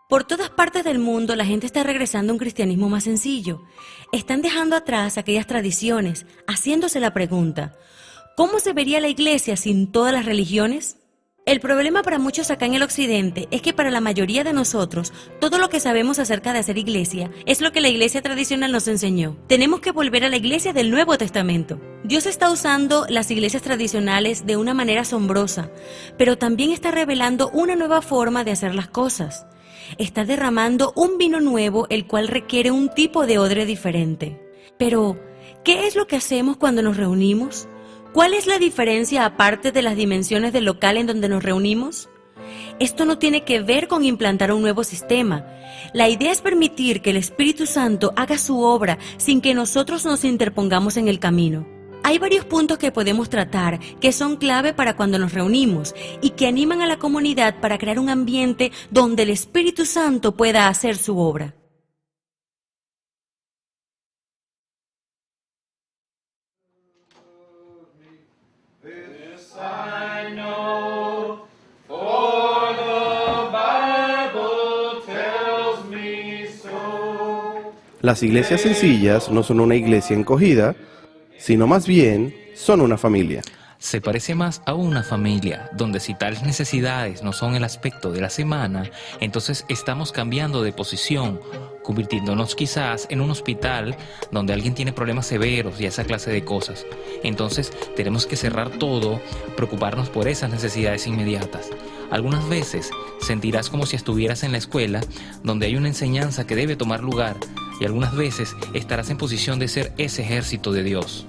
Por todas partes del mundo la gente está regresando a un cristianismo más sencillo. Están dejando atrás aquellas tradiciones, haciéndose la pregunta, ¿cómo se vería la iglesia sin todas las religiones? El problema para muchos acá en el occidente es que para la mayoría de nosotros, todo lo que sabemos acerca de hacer iglesia es lo que la iglesia tradicional nos enseñó. Tenemos que volver a la iglesia del Nuevo Testamento. Dios está usando las iglesias tradicionales de una manera asombrosa, pero también está revelando una nueva forma de hacer las cosas. Está derramando un vino nuevo, el cual requiere un tipo de odre diferente. Pero, ¿qué es lo que hacemos cuando nos reunimos? ¿Cuál es la diferencia aparte de las dimensiones del local en donde nos reunimos? Esto no tiene que ver con implantar un nuevo sistema. La idea es permitir que el Espíritu Santo haga su obra sin que nosotros nos interpongamos en el camino. Hay varios puntos que podemos tratar que son clave para cuando nos reunimos y que animan a la comunidad para crear un ambiente donde el Espíritu Santo pueda hacer su obra. Las iglesias sencillas no son una iglesia encogida, sino más bien son una familia. Se parece más a una familia, donde si tales necesidades no son el aspecto de la semana, entonces estamos cambiando de posición, convirtiéndonos quizás en un hospital donde alguien tiene problemas severos y esa clase de cosas. Entonces tenemos que cerrar todo, preocuparnos por esas necesidades inmediatas. Algunas veces sentirás como si estuvieras en la escuela, donde hay una enseñanza que debe tomar lugar, y algunas veces estarás en posición de ser ese ejército de Dios.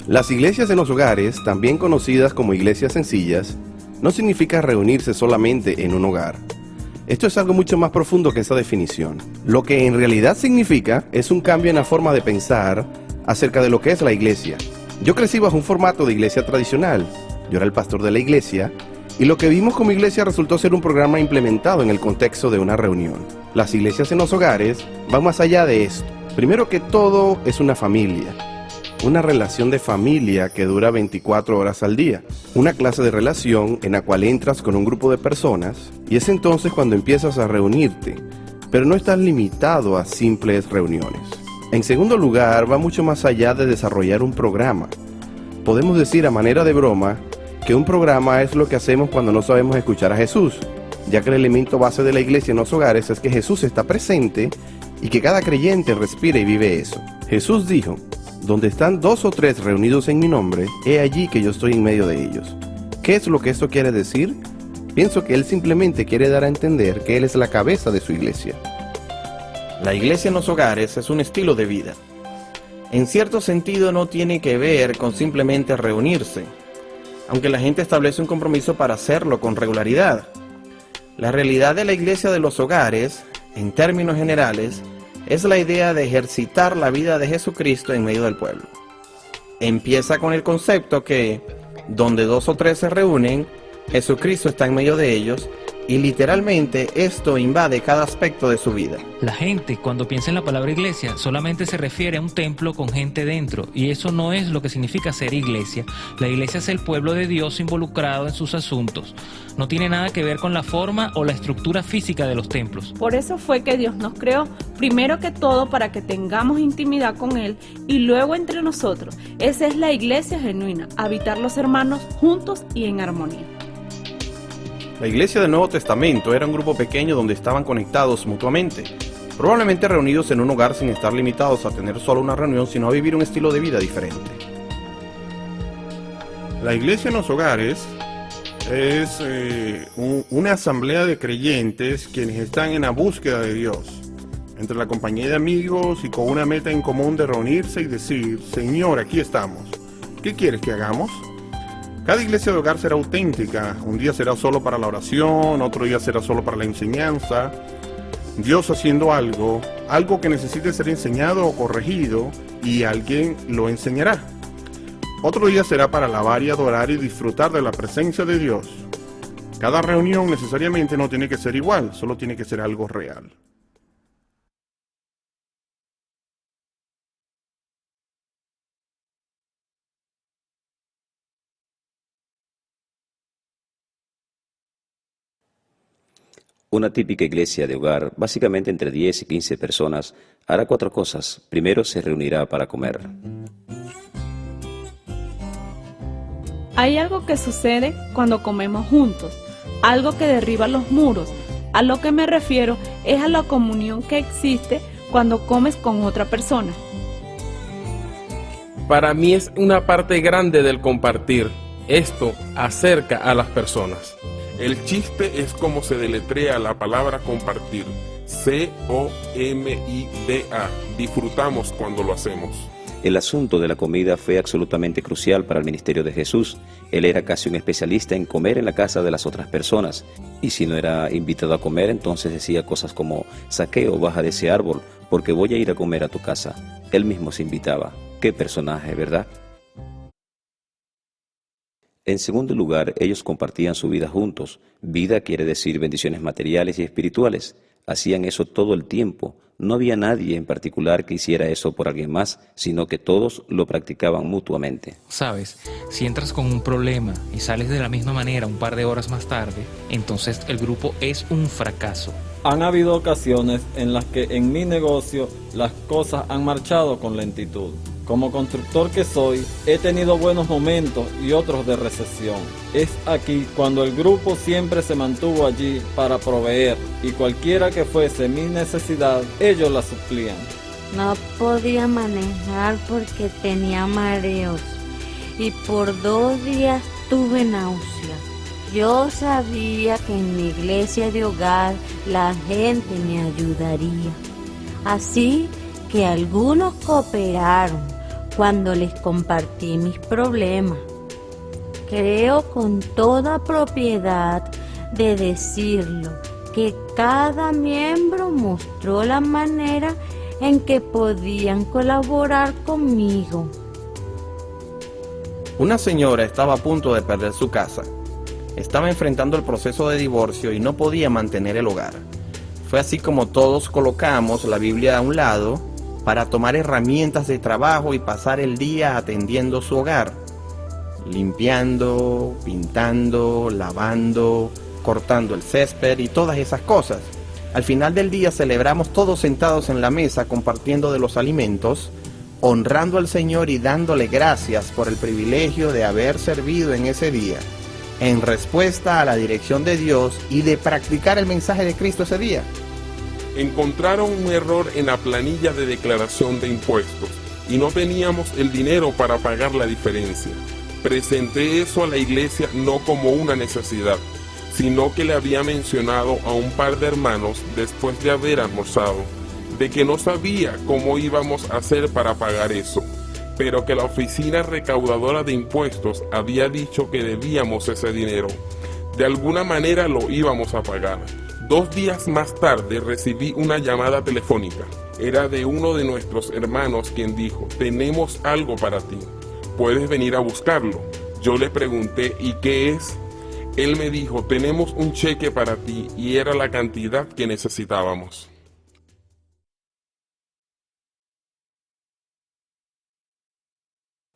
Las iglesias en los hogares, también conocidas como iglesias sencillas, no significa reunirse solamente en un hogar. Esto es algo mucho más profundo que esa definición. Lo que en realidad significa es un cambio en la forma de pensar acerca de lo que es la iglesia. Yo crecí bajo un formato de iglesia tradicional. Yo era el pastor de la iglesia y lo que vimos como iglesia resultó ser un programa implementado en el contexto de una reunión. Las iglesias en los hogares van más allá de esto. Primero que todo, es una familia. Una relación de familia que dura 24 horas al día. Una clase de relación en la cual entras con un grupo de personas y es entonces cuando empiezas a reunirte, pero no estás limitado a simples reuniones. En segundo lugar, va mucho más allá de desarrollar un programa. Podemos decir a manera de broma que un programa es lo que hacemos cuando no sabemos escuchar a Jesús, ya que el elemento base de la iglesia en los hogares es que Jesús está presente y que cada creyente respira y vive eso. Jesús dijo: donde están 2 o 3 reunidos en mi nombre, he allí que yo estoy en medio de ellos. ¿Qué es lo que esto quiere decir? Pienso que Él simplemente quiere dar a entender que Él es la cabeza de su iglesia. La iglesia en los hogares es un estilo de vida. En cierto sentido no tiene que ver con simplemente reunirse, aunque la gente establece un compromiso para hacerlo con regularidad. La realidad de la iglesia de los hogares, en términos generales, es la idea de ejercitar la vida de Jesucristo en medio del pueblo. Empieza con el concepto que, donde 2 o 3 se reúnen, Jesucristo está en medio de ellos, y literalmente esto invade cada aspecto de su vida. La gente, cuando piensa en la palabra iglesia, solamente se refiere a un templo con gente dentro, y eso no es lo que significa ser iglesia. La iglesia es el pueblo de Dios involucrado en sus asuntos. No tiene nada que ver con la forma o la estructura física de los templos. Por eso fue que Dios nos creó, primero que todo para que tengamos intimidad con Él y luego entre nosotros. Esa es la iglesia genuina, habitar los hermanos juntos y en armonía. La iglesia del Nuevo Testamento era un grupo pequeño donde estaban conectados mutuamente, probablemente reunidos en un hogar sin estar limitados a tener solo una reunión, sino a vivir un estilo de vida diferente. La iglesia en los hogares es una asamblea de creyentes quienes están en la búsqueda de Dios, entre la compañía de amigos y con una meta en común de reunirse y decir: Señor, aquí estamos, ¿qué quieres que hagamos? Cada iglesia de hogar será auténtica. Un día será solo para la oración, otro día será solo para la enseñanza. Dios haciendo algo que necesite ser enseñado o corregido, y alguien lo enseñará. Otro día será para alabar y adorar y disfrutar de la presencia de Dios. Cada reunión necesariamente no tiene que ser igual, solo tiene que ser algo real. Una típica iglesia de hogar, básicamente entre 10 y 15 personas, hará 4 cosas. Primero, se reunirá para comer. Hay algo que sucede cuando comemos juntos, algo que derriba los muros. A lo que me refiero es a la comunión que existe cuando comes con otra persona. Para mí es una parte grande del compartir. Esto acerca a las personas. El chiste es cómo se deletrea la palabra compartir. C-O-M-I-D-A. Disfrutamos cuando lo hacemos. El asunto de la comida fue absolutamente crucial para el ministerio de Jesús. Él era casi un especialista en comer en la casa de las otras personas. Y si no era invitado a comer, entonces decía cosas como: Zaqueo, baja de ese árbol, porque voy a ir a comer a tu casa. Él mismo se invitaba. ¡Qué personaje!, ¿verdad? En segundo lugar, ellos compartían su vida juntos. Vida quiere decir bendiciones materiales y espirituales. Hacían eso todo el tiempo. No había nadie en particular que hiciera eso por alguien más, sino que todos lo practicaban mutuamente. Sabes, si entras con un problema y sales de la misma manera un par de horas más tarde, entonces el grupo es un fracaso. Han habido ocasiones en las que en mi negocio las cosas han marchado con lentitud. Como constructor que soy, he tenido buenos momentos y otros de recesión. Es aquí cuando el grupo siempre se mantuvo allí para proveer, y cualquiera que fuese mi necesidad, ellos la suplían. No podía manejar porque tenía mareos y por 2 días tuve náuseas. Yo sabía que en mi iglesia de hogar la gente me ayudaría. Así que algunos cooperaron cuando les compartí mis problemas. Creo con toda propiedad de decirlo que cada miembro mostró la manera en que podían colaborar conmigo. Una señora estaba a punto de perder su casa. Estaba enfrentando el proceso de divorcio y no podía mantener el hogar. Fue así como todos colocamos la Biblia a un lado para tomar herramientas de trabajo y pasar el día atendiendo su hogar, limpiando, pintando, lavando, cortando el césped y todas esas cosas. Al final del día celebramos todos sentados en la mesa compartiendo de los alimentos, honrando al Señor y dándole gracias por el privilegio de haber servido en ese día, en respuesta a la dirección de Dios y de practicar el mensaje de Cristo ese día. Encontraron un error en la planilla de declaración de impuestos y no teníamos el dinero para pagar la diferencia. Presenté eso a la iglesia no como una necesidad, sino que le había mencionado a un par de hermanos después de haber almorzado, de que no sabía cómo íbamos a hacer para pagar eso, pero que la oficina recaudadora de impuestos había dicho que debíamos ese dinero. De alguna manera lo íbamos a pagar. 2 días más tarde recibí una llamada telefónica. Era de uno de nuestros hermanos quien dijo: tenemos algo para ti, ¿puedes venir a buscarlo? Yo le pregunté: ¿y qué es? Él me dijo: tenemos un cheque para ti, y era la cantidad que necesitábamos.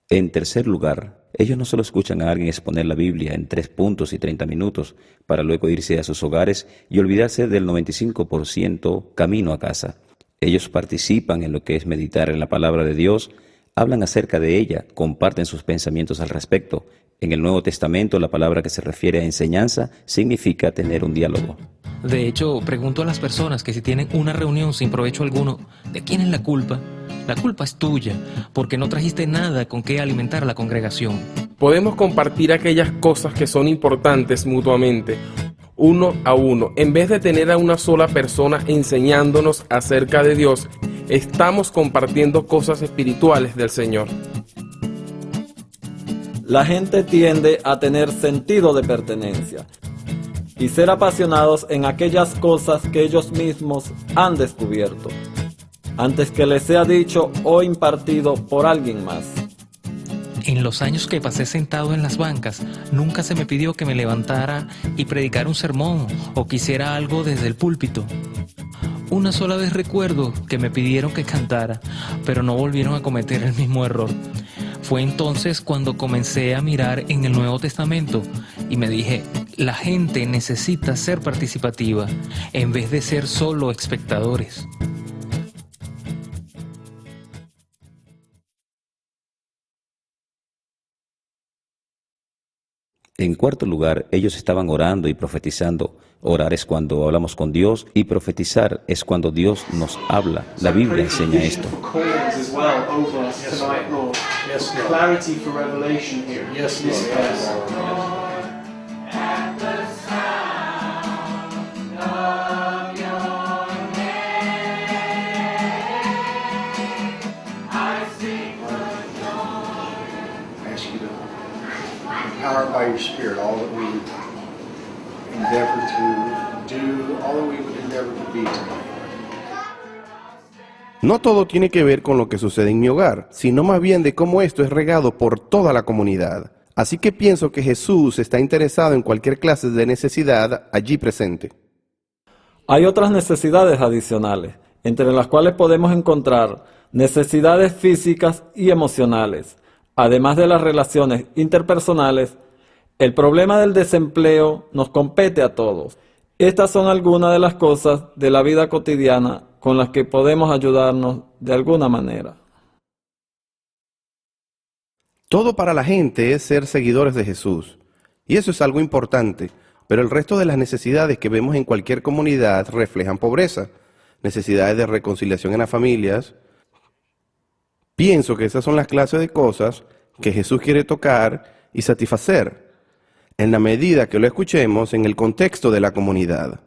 En tercer lugar, ellos no solo escuchan a alguien exponer la Biblia en 3 puntos y 30 minutos para luego irse a sus hogares y olvidarse del 95% camino a casa. Ellos participan en lo que es meditar en la palabra de Dios, hablan acerca de ella, comparten sus pensamientos al respecto. En el Nuevo Testamento, la palabra que se refiere a enseñanza significa tener un diálogo. De hecho, pregunto a las personas que si tienen una reunión sin provecho alguno, ¿de quién es la culpa? La culpa es tuya, porque no trajiste nada con qué alimentar a la congregación. Podemos compartir aquellas cosas que son importantes mutuamente, uno a uno. En vez de tener a una sola persona enseñándonos acerca de Dios, estamos compartiendo cosas espirituales del Señor. La gente tiende a tener sentido de pertenencia y ser apasionados en aquellas cosas que ellos mismos han descubierto, antes que les sea dicho o impartido por alguien más. En los años que pasé sentado en las bancas, nunca se me pidió que me levantara y predicara un sermón o que hiciera algo desde el púlpito. Una sola vez recuerdo que me pidieron que cantara, pero no volvieron a cometer el mismo error. Fue entonces cuando comencé a mirar en el Nuevo Testamento y me dije, La gente necesita ser participativa en vez de ser solo espectadores. En cuarto lugar, ellos estaban orando y profetizando. Orar es cuando hablamos con Dios y profetizar es cuando Dios nos habla. La Biblia enseña esto. Empowered by your Spirit, all that we endeavor to do, all that we would endeavor to be tonight. No todo tiene que ver con lo que sucede en mi hogar, sino más bien de cómo esto es regado por toda la comunidad. Así que pienso que Jesús está interesado en cualquier clase de necesidad allí presente. Hay otras necesidades adicionales, entre las cuales podemos encontrar necesidades físicas y emocionales. Además de las relaciones interpersonales, el problema del desempleo nos compete a todos. Estas son algunas de las cosas de la vida cotidiana con las que podemos ayudarnos de alguna manera. Todo para la gente es ser seguidores de Jesús, y eso es algo importante, pero el resto de las necesidades que vemos en cualquier comunidad reflejan pobreza, necesidades de reconciliación en las familias. Pienso que esas son las clases de cosas que Jesús quiere tocar y satisfacer, en la medida que lo escuchemos en el contexto de la comunidad.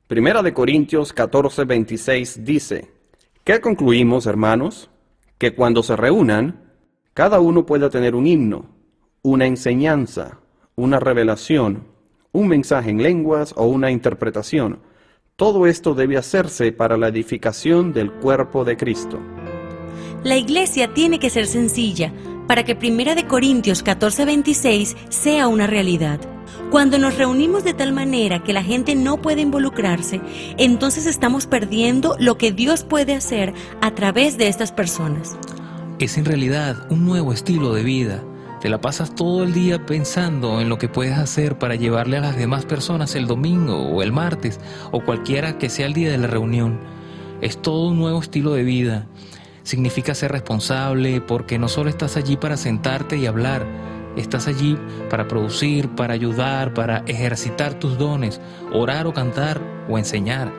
Primera de Corintios 14:26 dice: ¿Qué concluimos, hermanos? Que cuando se reúnan, cada uno pueda tener un himno, una enseñanza, una revelación, un mensaje en lenguas o una interpretación. Todo esto debe hacerse para la edificación del cuerpo de Cristo. La iglesia tiene que ser sencilla para que 1 Corintios 14:26 sea una realidad. Cuando nos reunimos de tal manera que la gente no puede involucrarse, entonces estamos perdiendo lo que Dios puede hacer a través de estas personas. Es en realidad un nuevo estilo de vida. Te la pasas todo el día pensando en lo que puedes hacer para llevarle a las demás personas el domingo o el martes o cualquiera que sea el día de la reunión. Es todo un nuevo estilo de vida. Significa ser responsable porque no solo estás allí para sentarte y hablar, estás allí para producir, para ayudar, para ejercitar tus dones, orar o cantar o enseñar.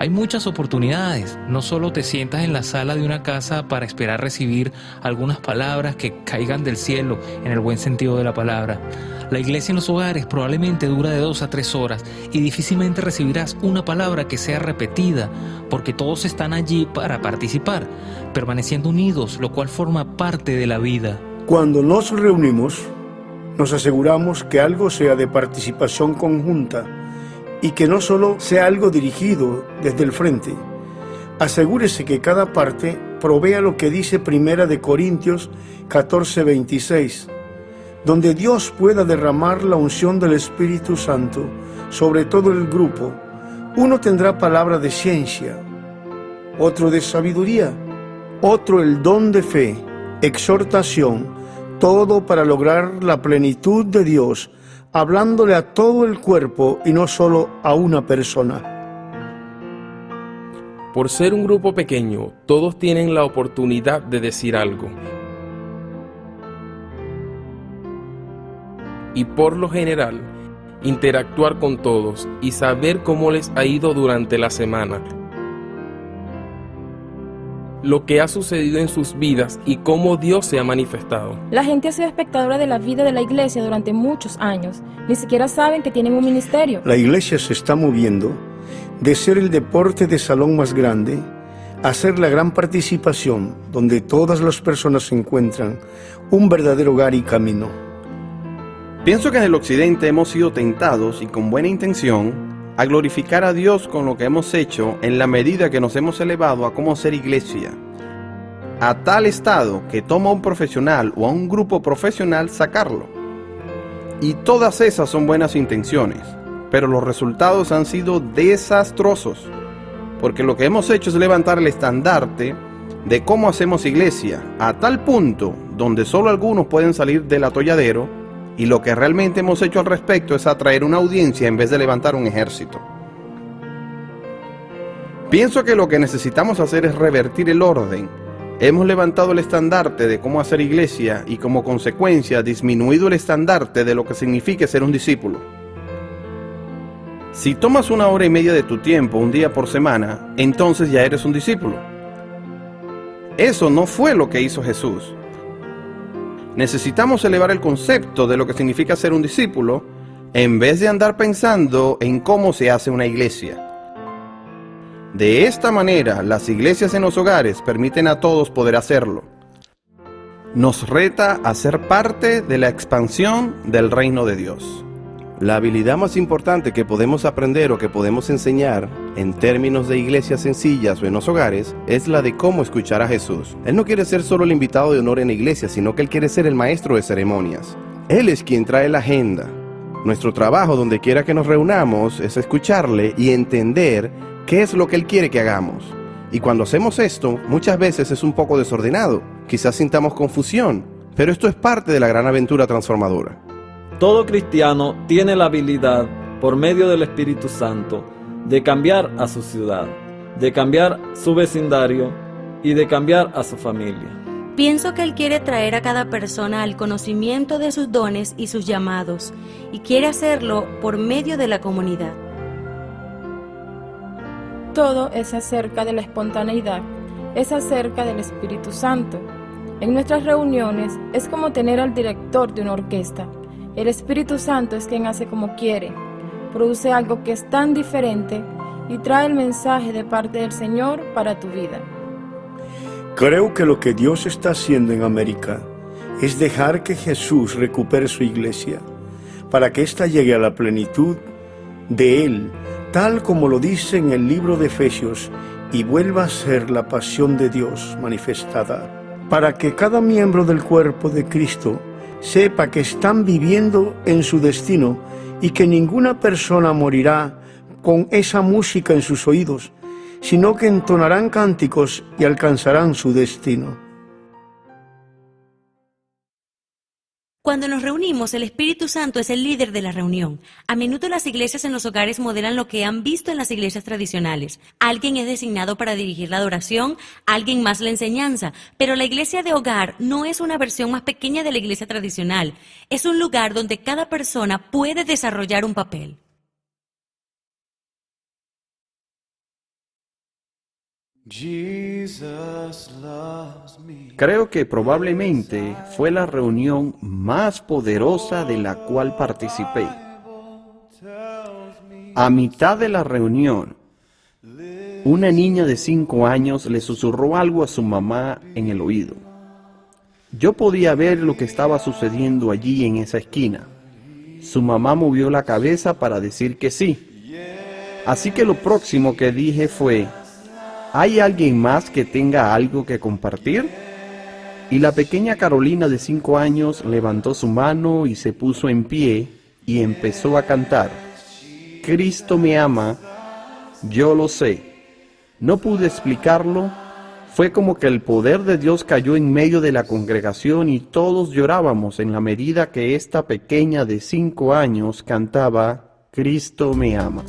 Hay muchas oportunidades, no solo te sientas en la sala de una casa para esperar recibir algunas palabras que caigan del cielo en el buen sentido de la palabra. La iglesia en los hogares probablemente dura de 2 a 3 horas y difícilmente recibirás una palabra que sea repetida porque todos están allí para participar, permaneciendo unidos, lo cual forma parte de la vida. Cuando nos reunimos, nos aseguramos que algo sea de participación conjunta y que no solo sea algo dirigido desde el frente. Asegúrese que cada parte provea lo que dice 1 Corintios 14:26, donde Dios pueda derramar la unción del Espíritu Santo sobre todo el grupo. Uno tendrá palabra de ciencia, otro de sabiduría, otro el don de fe, exhortación, todo para lograr la plenitud de Dios, hablándole a todo el cuerpo y no solo a una persona. Por ser un grupo pequeño, todos tienen la oportunidad de decir algo. Y por lo general, interactuar con todos y saber cómo les ha ido durante la semana, lo que ha sucedido en sus vidas y cómo Dios se ha manifestado. La gente ha sido espectadora de la vida de la iglesia durante muchos años. Ni siquiera saben que tienen un ministerio. La iglesia se está moviendo de ser el deporte de salón más grande a ser la gran participación donde todas las personas se encuentran un verdadero hogar y camino. Pienso que en el occidente hemos sido tentados y con buena intención a glorificar a Dios con lo que hemos hecho en la medida que nos hemos elevado a cómo ser iglesia, a tal estado que toma a un profesional o a un grupo profesional sacarlo. Y todas esas son buenas intenciones, pero los resultados han sido desastrosos, porque lo que hemos hecho es levantar el estandarte de cómo hacemos iglesia, a tal punto donde solo algunos pueden salir del atolladero, y lo que realmente hemos hecho al respecto es atraer una audiencia en vez de levantar un ejército. Pienso que lo que necesitamos hacer es revertir el orden. Hemos levantado el estandarte de cómo hacer iglesia y como consecuencia disminuido el estandarte de lo que significa ser un discípulo. Si tomas 1 hora y media de tu tiempo un día por semana, entonces ya eres un discípulo. Eso no fue lo que hizo Jesús. Necesitamos elevar el concepto de lo que significa ser un discípulo en vez de andar pensando en cómo se hace una iglesia. De esta manera, las iglesias en los hogares permiten a todos poder hacerlo. Nos reta a ser parte de la expansión del reino de Dios. La habilidad más importante que podemos aprender o que podemos enseñar en términos de iglesias sencillas o en los hogares es la de cómo escuchar a Jesús. Él no quiere ser solo el invitado de honor en la iglesia, sino que Él quiere ser el maestro de ceremonias. Él es quien trae la agenda. Nuestro trabajo, donde quiera que nos reunamos, es escucharle y entender qué es lo que Él quiere que hagamos. Y cuando hacemos esto, muchas veces es un poco desordenado, quizás sintamos confusión, pero esto es parte de la gran aventura transformadora. Todo cristiano tiene la habilidad, por medio del Espíritu Santo, de cambiar a su ciudad, de cambiar su vecindario y de cambiar a su familia. Pienso que Él quiere traer a cada persona al conocimiento de sus dones y sus llamados, y quiere hacerlo por medio de la comunidad. Todo es acerca de la espontaneidad, es acerca del Espíritu Santo. En nuestras reuniones es como tener al director de una orquesta. El Espíritu Santo es quien hace como quiere, produce algo que es tan diferente y trae el mensaje de parte del Señor para tu vida. Creo que lo que Dios está haciendo en América es dejar que Jesús recupere su iglesia, para que ésta llegue a la plenitud de Él, tal como lo dice en el libro de Efesios, y vuelva a ser la pasión de Dios manifestada, para que cada miembro del cuerpo de Cristo sepa que están viviendo en su destino y que ninguna persona morirá con esa música en sus oídos, sino que entonarán cánticos y alcanzarán su destino. Cuando nos reunimos, el Espíritu Santo es el líder de la reunión. A menudo las iglesias en los hogares modelan lo que han visto en las iglesias tradicionales. Alguien es designado para dirigir la adoración, alguien más la enseñanza, pero la iglesia de hogar no es una versión más pequeña de la iglesia tradicional. Es un lugar donde cada persona puede desarrollar un papel. Creo que probablemente fue la reunión más poderosa de la cual participé. A mitad de la reunión, una niña de 5 años le susurró algo a su mamá en el oído. Yo podía ver lo que estaba sucediendo allí en esa esquina. Su mamá movió la cabeza para decir que sí. Así que lo próximo que dije fue: ¿hay alguien más que tenga algo que compartir? Y la pequeña Carolina de 5 años levantó su mano y se puso en pie y empezó a cantar: Cristo me ama, yo lo sé. No pude explicarlo, fue como que el poder de Dios cayó en medio de la congregación y todos llorábamos en la medida que esta pequeña de 5 años cantaba: Cristo me ama.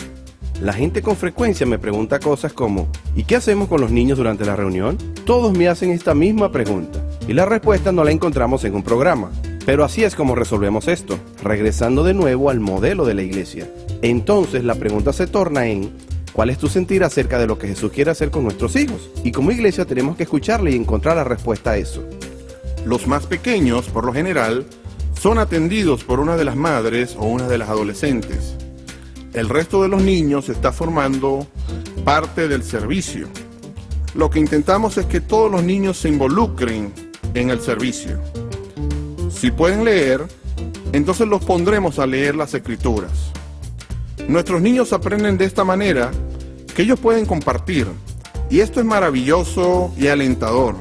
La gente con frecuencia me pregunta cosas como: ¿y qué hacemos con los niños durante la reunión? Todos me hacen esta misma pregunta, y la respuesta no la encontramos en un programa. Pero así es como resolvemos esto, regresando de nuevo al modelo de la iglesia. Entonces la pregunta se torna en: ¿cuál es tu sentir acerca de lo que Jesús quiere hacer con nuestros hijos? Y como iglesia tenemos que escucharle y encontrar la respuesta a eso. Los más pequeños, por lo general, son atendidos por una de las madres o una de las adolescentes. El resto de los niños está formando parte del servicio. Lo que intentamos es que todos los niños se involucren en el servicio. Si pueden leer, entonces los pondremos a leer las escrituras. Nuestros niños aprenden de esta manera que ellos pueden compartir, y esto es maravilloso y alentador.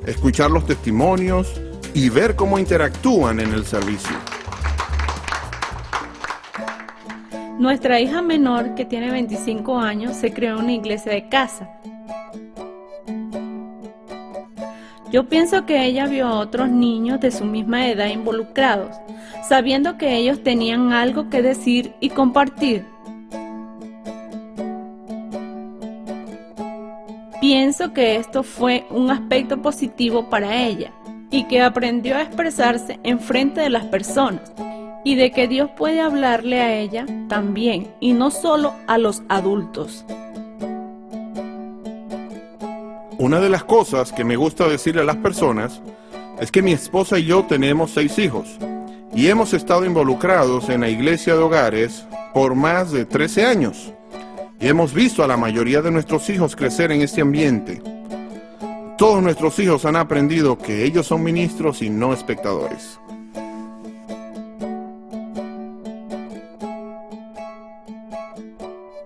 Escuchar los testimonios y ver cómo interactúan en el servicio. Nuestra hija menor, que tiene 25 años, se creó en una iglesia de casa. Yo pienso que ella vio a otros niños de su misma edad involucrados, sabiendo que ellos tenían algo que decir y compartir. Pienso que esto fue un aspecto positivo para ella y que aprendió a expresarse en frente de las personas y de que Dios puede hablarle a ella también y no solo a los adultos. Una de las cosas que me gusta decirle a las personas es que mi esposa y yo tenemos 6 hijos y hemos estado involucrados en la iglesia de hogares por más de 13 años y hemos visto a la mayoría de nuestros hijos crecer en este ambiente. Todos nuestros hijos han aprendido que ellos son ministros y no espectadores.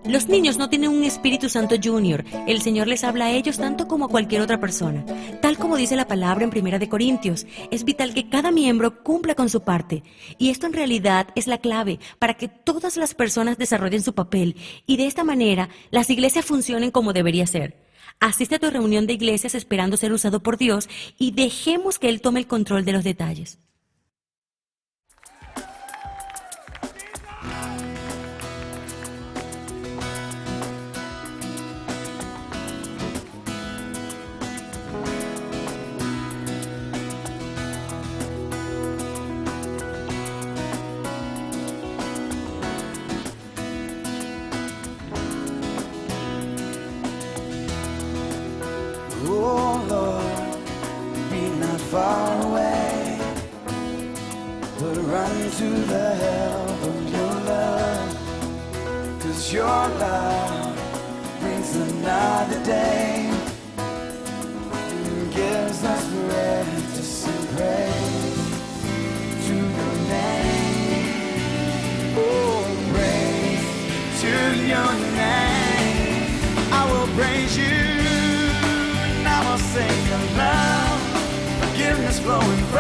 Los niños no tienen un Espíritu Santo Junior. El Señor les habla a ellos tanto como a cualquier otra persona. Tal como dice la palabra en 1 Corintios, es vital que cada miembro cumpla con su parte. Y esto en realidad es la clave para que todas las personas desarrollen su papel y de esta manera las iglesias funcionen como debería ser. Asiste a tu reunión de iglesias esperando ser usado por Dios y dejemos que Él tome el control de los detalles. Oh Lord, be not far away, but run to the help of your love, 'cause your love brings another day and gives us breath to sing praise to your name. Oh, praise to your name. I will praise you. I will sing of love, forgiveness flowing from